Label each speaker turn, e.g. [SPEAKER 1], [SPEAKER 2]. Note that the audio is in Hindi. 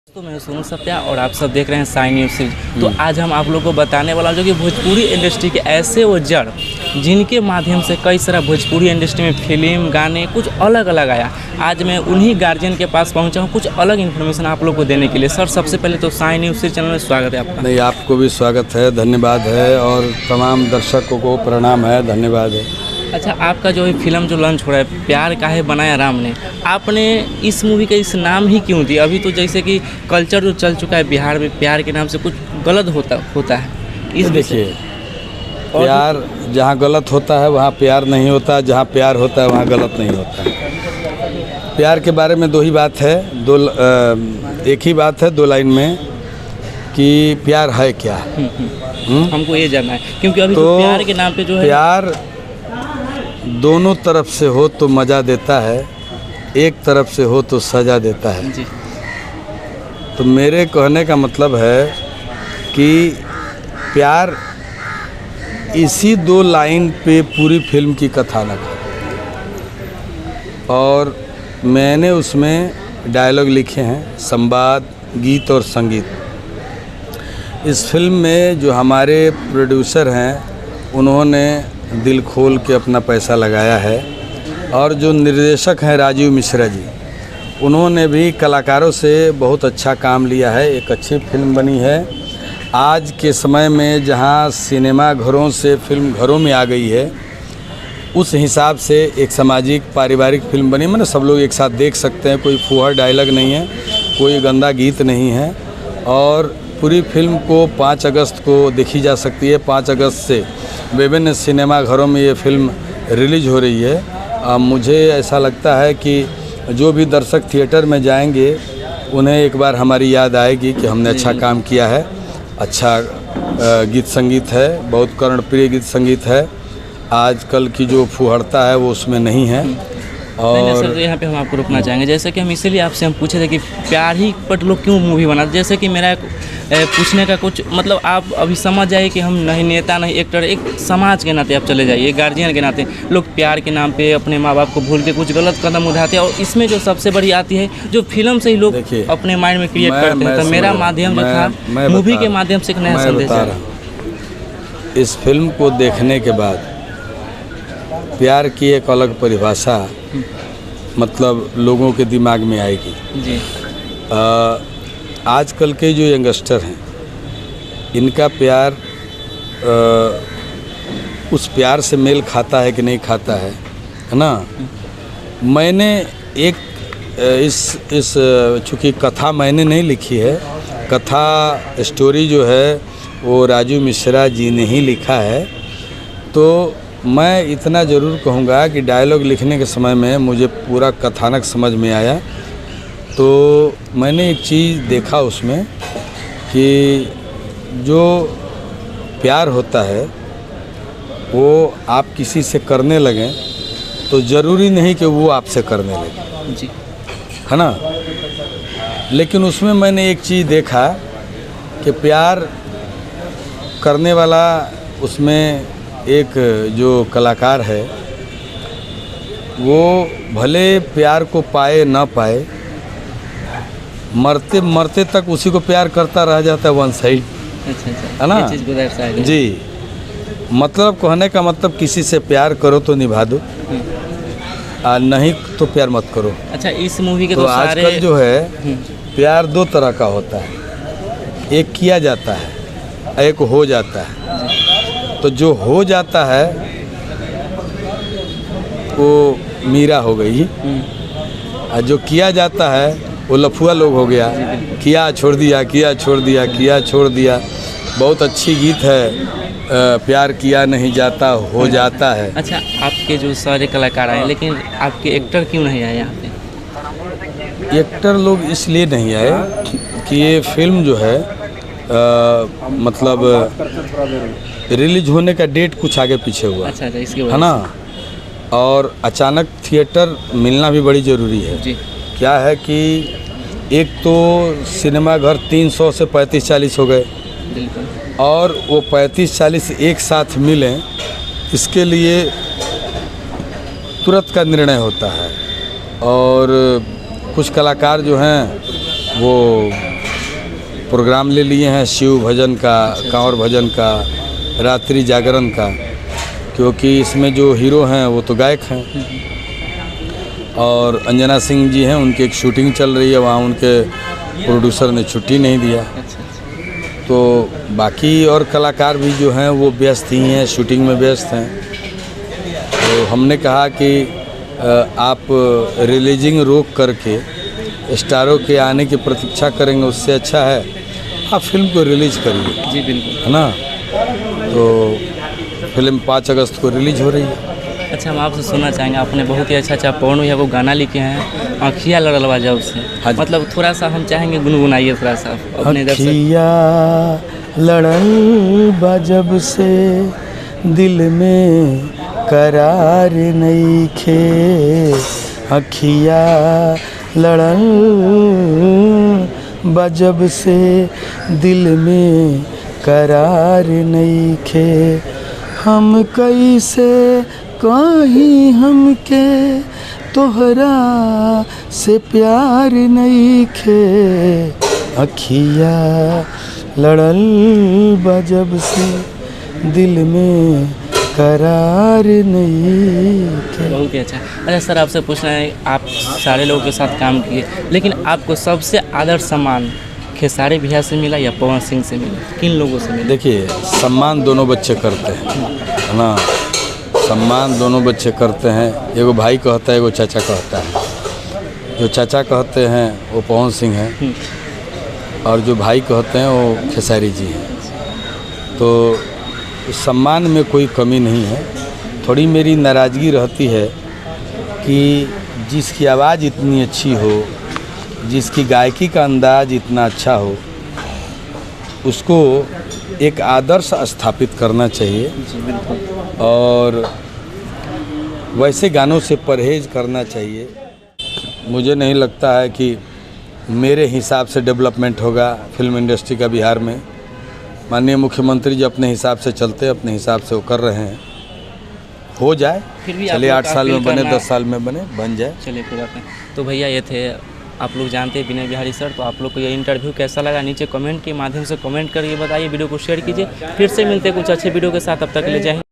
[SPEAKER 1] तो मैं सोनू सत्या और आप सब देख रहे हैं साई न्यूज़ सीरीज। तो आज हम आप लोगों को बताने वाला हूं जो कि भोजपुरी इंडस्ट्री के ऐसे वो जड़ जिनके माध्यम से कई सारा भोजपुरी इंडस्ट्री में फिल्म गाने कुछ अलग अलग आया। आज मैं उन्हीं गार्जियन के पास पहुंचा हूं कुछ अलग इन्फॉर्मेशन आप लोग को देने के लिए। सर, सबसे पहले तो साई न्यूज़ सीरीज चैनल में स्वागत है आपका।
[SPEAKER 2] नहीं, आपको भी स्वागत है, धन्यवाद है, और तमाम दर्शकों को प्रणाम है, धन्यवाद है।
[SPEAKER 1] अच्छा, आपका जो फिल्म जो लॉन्च हो रहा है प्यार काहे बनाया राम ने, आपने इस मूवी का इस नाम ही क्यों दिया? अभी तो जैसे कि कल्चर जो चल चुका है बिहार में, प्यार के नाम से कुछ गलत होता है। इस
[SPEAKER 2] देखिए, प्यार जहाँ गलत होता है वहाँ प्यार नहीं होता, जहाँ प्यार होता है वहाँ गलत नहीं होता। प्यार के बारे में दो ही बात है, एक ही बात है दो लाइन में कि प्यार है क्या।
[SPEAKER 1] हमको ये जानना है, क्योंकि अभी तो प्यार के नाम पे जो है
[SPEAKER 2] प्यार दोनों तरफ से हो तो मज़ा देता है, एक तरफ से हो तो सज़ा देता है
[SPEAKER 1] जी।
[SPEAKER 2] तो मेरे कहने का मतलब है कि प्यार इसी दो लाइन पे पूरी फिल्म की कथानक है, और मैंने उसमें डायलॉग लिखे हैं, संवाद, गीत और संगीत। इस फिल्म में जो हमारे प्रोड्यूसर हैं उन्होंने दिल खोल के अपना पैसा लगाया है, और जो निर्देशक हैं राजीव मिश्रा जी, उन्होंने भी कलाकारों से बहुत अच्छा काम लिया है। एक अच्छी फिल्म बनी है। आज के समय में जहां सिनेमा घरों से फिल्म घरों में आ गई है, उस हिसाब से एक सामाजिक पारिवारिक फिल्म बनी, मैंने सब लोग एक साथ देख सकते हैं। कोई फुहर डायलॉग नहीं है, कोई गंदा गीत नहीं है, और पूरी फिल्म को 5 अगस्त को देखी जा सकती है। 5 अगस्त से विभिन्न सिनेमा घरों में ये फिल्म रिलीज हो रही है। मुझे ऐसा लगता है कि जो भी दर्शक थिएटर में जाएंगे उन्हें एक बार हमारी याद आएगी कि हमने अच्छा काम किया है। अच्छा गीत संगीत है, बहुत कर्णप्रिय गीत संगीत है। आजकल की जो फुहड़ता है वो उसमें नहीं है।
[SPEAKER 1] और नहीं सर, तो यहाँ पे हम आपको रुकना चाहेंगे, जैसे कि हम इसीलिए आपसे हम पूछे थे कि प्यार ही पर लोग क्यों मूवी बनाते। जैसे कि मेरा पूछने का कुछ मतलब, आप अभी समझ जाइए कि हम नहीं नेता नहीं एक्टर, एक समाज के नाते आप चले जाइए, गार्जियन के नाते लोग प्यार के नाम पे अपने माँ बाप को भूल के कुछ गलत कदम उठाते हैं। और इसमें जो सबसे बड़ी आती है जो फिल्म से ही लोग अपने माइंड में क्रिएट करते हैं। तो मेरा माध्यम जो था मूवी के माध्यम से एक नया संदेश है।
[SPEAKER 2] इस फिल्म को देखने के बाद प्यार की एक अलग परिभाषा मतलब लोगों के दिमाग में आएगी
[SPEAKER 1] जी।
[SPEAKER 2] आजकल के जो यंगस्टर हैं, इनका प्यार उस प्यार से मेल खाता है कि नहीं खाता है ना। मैंने एक इस चूँकि कथा मैंने नहीं लिखी है, कथा स्टोरी जो है वो राजू मिश्रा जी ने ही लिखा है। तो मैं इतना ज़रूर कहूँगा कि डायलॉग लिखने के समय में मुझे पूरा कथानक समझ में आया। तो मैंने एक चीज़ देखा उसमें कि जो प्यार होता है वो आप किसी से करने लगें तो ज़रूरी नहीं कि वो आपसे करने लगे
[SPEAKER 1] जी,
[SPEAKER 2] है ना। लेकिन उसमें मैंने एक चीज़ देखा कि प्यार करने वाला, उसमें एक जो कलाकार है वो भले प्यार को पाए ना पाए, मरते मरते तक उसी को प्यार करता रह जाता है, वन साइड।
[SPEAKER 1] अच्छा,
[SPEAKER 2] है ना।
[SPEAKER 1] ये चीज़ को दर्शाया
[SPEAKER 2] जी, मतलब कहने का मतलब किसी से प्यार करो तो निभा दो, नहीं तो प्यार मत करो।
[SPEAKER 1] अच्छा, इस मूवी के
[SPEAKER 2] तो आजकल जो है प्यार दो तरह का होता है, एक किया जाता है, एक हो जाता है। तो जो हो जाता है वो मीरा हो गई, और जो किया जाता है वो लफुआ लोग हो गया। किया छोड़ दिया, किया छोड़ दिया, किया छोड़ दिया। बहुत अच्छी गीत है, प्यार किया नहीं जाता हो जाता है।
[SPEAKER 1] अच्छा, आपके जो सारे कलाकार आए, लेकिन आपके एक्टर क्यों नहीं आए यहाँ पे?
[SPEAKER 2] एक्टर लोग इसलिए नहीं आए कि ये फिल्म जो है मतलब रिलीज होने का डेट कुछ आगे पीछे हुआ।
[SPEAKER 1] अच्छा, इसकी
[SPEAKER 2] है ना। और अचानक थिएटर मिलना भी बड़ी ज़रूरी है
[SPEAKER 1] जी।
[SPEAKER 2] क्या है कि एक तो सिनेमा घर 300 से 35-40 हो गए, और वो 35-40 एक साथ मिलें, इसके लिए तुरंत का निर्णय होता है। और कुछ कलाकार जो हैं वो प्रोग्राम ले लिए हैं शिव भजन का, कांवर भजन का, रात्रि जागरण का, क्योंकि इसमें जो हीरो हैं वो तो गायक हैं और अंजना सिंह जी हैं, उनकी एक शूटिंग चल रही है वहाँ, उनके प्रोड्यूसर ने छुट्टी नहीं दिया। तो बाकी और कलाकार भी जो हैं वो व्यस्त ही हैं, शूटिंग में व्यस्त हैं। तो हमने कहा कि आप रिलीजिंग रोक करके स्टारों के आने की प्रतीक्षा करेंगे, उससे अच्छा है आप फिल्म को रिलीज करिए।
[SPEAKER 1] जी बिल्कुल,
[SPEAKER 2] है ना। तो फिल्म 5 अगस्त को रिलीज हो रही है।
[SPEAKER 1] अच्छा, हम आपसे सुनना चाहेंगे, आपने बहुत ही अच्छा पवन भैया को गाना लिखे हैं आँखिया लड़लवा जब से, मतलब थोड़ा सा हम चाहेंगे गुनगुनाइए थोड़ा सा अपने दर्शक।
[SPEAKER 2] आँखिया लड़लवा जब से दिल में करार नइखे, आँखिया लड़लवा जब से दिल में करार नइखे, हम कैसे कहीं हमके तोहरा से प्यार नइखे, अखिया लड़ल बजब से दिल में करार नइखे।
[SPEAKER 1] बहुत ही अच्छा। अच्छा सर, आपसे पूछना है, आप सारे लोगों के साथ काम किए, लेकिन आपको सबसे आदर सम्मान खेसारी भैया से मिला या पवन सिंह से मिला, किन लोगों से मिला?
[SPEAKER 2] देखिए, सम्मान दोनों बच्चे करते हैं, है ना। सम्मान दोनों बच्चे करते हैं, एगो भाई कहता है, एगो चाचा कहता है। जो चाचा कहते हैं वो पवन सिंह हैं और जो भाई कहते हैं वो खेसारी जी हैं। तो सम्मान में कोई कमी नहीं है। थोड़ी मेरी नाराज़गी रहती है कि जिसकी आवाज़ इतनी अच्छी हो, जिसकी गायकी का अंदाज इतना अच्छा हो, उसको एक आदर्श स्थापित करना चाहिए और वैसे गानों से परहेज करना चाहिए। मुझे नहीं लगता है कि मेरे हिसाब से डेवलपमेंट होगा फिल्म इंडस्ट्री का बिहार में। माननीय मुख्यमंत्री जी अपने हिसाब से चलते, अपने हिसाब से वो कर रहे हैं, हो जाए। चलिए 8 साल में बने, 10 साल में बने, बन जाए।
[SPEAKER 1] चलिए कोई बात नहीं। तो भैया ये थे, आप लोग जानते हैं विनय बिहारी सर। तो आप लोग को ये इंटरव्यू कैसा लगा नीचे कमेंट के माध्यम से कमेंट करके बताइए, वीडियो को शेयर कीजिए। फिर से मिलते हैं कुछ अच्छे वीडियो के साथ, तब तक के लिए जय हिंद।